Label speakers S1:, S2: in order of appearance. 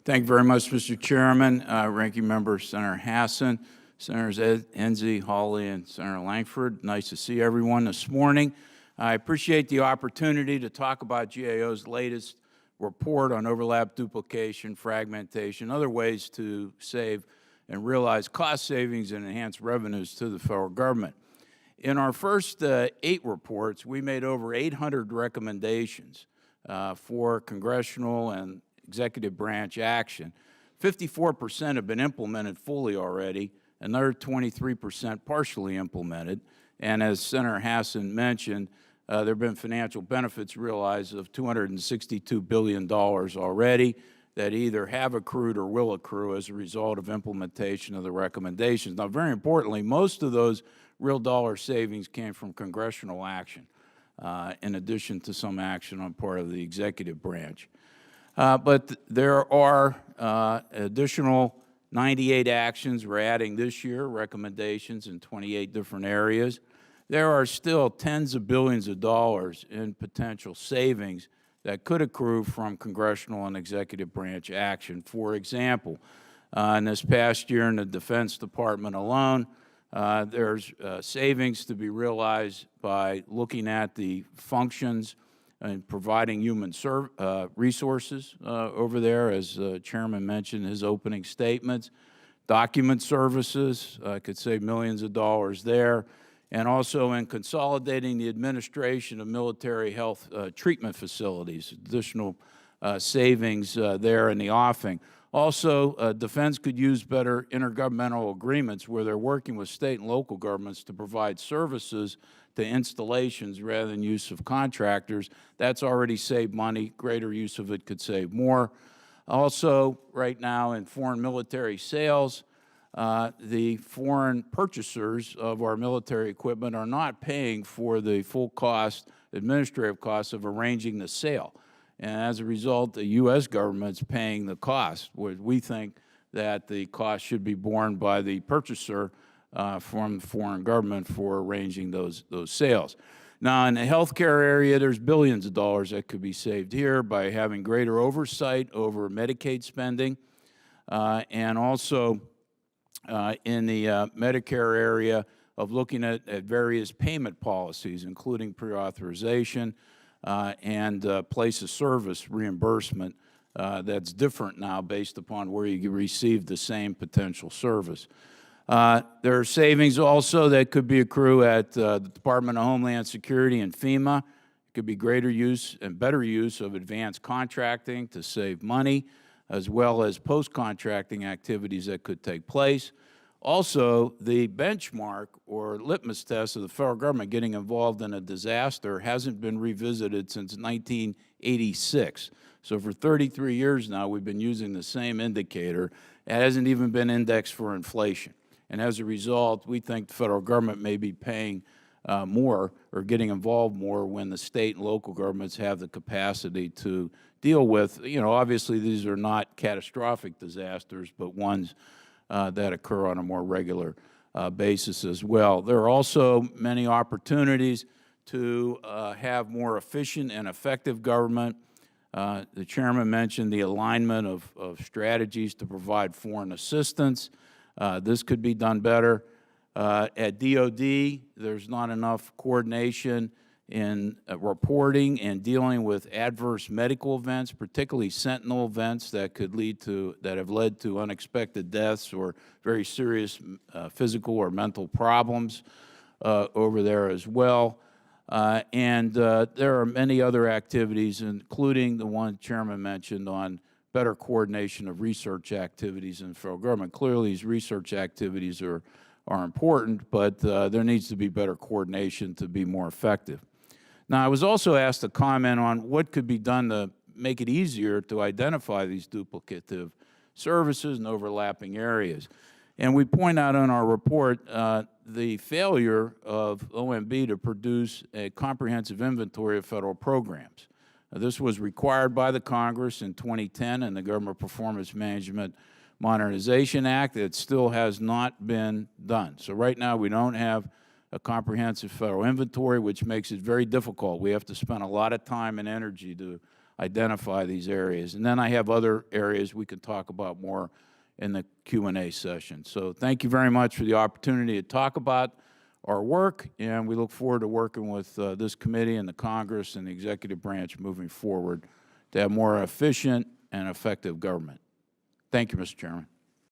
S1: Thank you very much, Mr. Chairman. Ranking Member Senator Hassan, Senators Enzi, Hawley, and Senator Langford. Nice to see everyone this morning. I appreciate the opportunity to talk about GAO's latest report on overlap, duplication, fragmentation, other ways to save and realize cost savings and enhance revenues to the federal government. In our first 8 reports, we made over 800 recommendations for congressional and executive branch action. 54% have been implemented fully already, another 23% partially implemented, and as Senator Hassan mentioned, there have been financial benefits realized of $262 billion already that either have accrued or will accrue as a result of implementation of the recommendations. Now, very importantly, most of those real dollar savings came from congressional action, in addition to some action on part of the executive branch. But there are additional 98 actions we're adding this year, recommendations in 28 different areas. There are still tens of billions of dollars in potential savings that could accrue from congressional and executive branch action. For example, in this past year in the Defense Department alone, there's savings to be realized by looking at the functions and providing human resources over there, as Chairman mentioned in his opening statements. Document services could save millions of dollars there, and also in consolidating the administration of military health treatment facilities, additional savings there in the offing. Also, Defense could use better intergovernmental agreements where they're working with state and local governments to provide services to installations rather than use of contractors. That's already saved money. Greater use of it could save more. Also, right now in foreign military sales, the foreign purchasers of our military equipment are not paying for the full cost, administrative costs of arranging the sale. And as a result, the U.S. government's paying the cost, where we think that the cost should be borne by the purchaser from the foreign government for arranging those sales. Now, in the healthcare area, there's billions of dollars that could be saved here by having greater oversight over Medicaid spending, and also in the Medicare area of looking at various payment policies, including pre-authorization and place of service reimbursement that's different now based upon where you receive the same potential service. There are savings also that could be accrued at the Department of Homeland Security and FEMA. It could be greater use and better use of advanced contracting to save money, as well as post-contracting activities that could take place. Also, the benchmark or litmus test of the federal government getting involved in a disaster hasn't been revisited since 1986. So for 33 years now, we've been using the same indicator. It hasn't even been indexed for inflation. And as a result, we think the federal government may be paying more or getting involved more when the state and local governments have the capacity to deal with, obviously these are not catastrophic disasters, but ones that occur on a more regular basis as well. There are also many opportunities to have more efficient and effective government. The Chairman mentioned the alignment of strategies to provide foreign assistance. This could be done better. At DOD, there's not enough coordination in reporting and dealing with adverse medical events, particularly sentinel events that have led to unexpected deaths or very serious physical or mental problems over there as well. And there are many other activities, including the one Chairman mentioned on better coordination of research activities in the federal government. Clearly, these research activities are important, but there needs to be better coordination to be more effective. Now, I was also asked to comment on what could be done to make it easier to identify these duplicative services and overlapping areas. And we point out in our report the failure of OMB to produce a comprehensive inventory of federal programs. This was required by the Congress in 2010 in the Government Performance Management Modernization Act. It still has not been done. So right now we don't have a comprehensive federal inventory, which makes it very difficult. We have to spend a lot of time and energy to identify these areas. And then I have other areas we can talk about more in the Q&A session. So thank you very much for the opportunity to talk about our work, and we look forward to working with this committee and the Congress and the executive branch moving forward to have more efficient and effective government. Thank you, Mr. Chairman.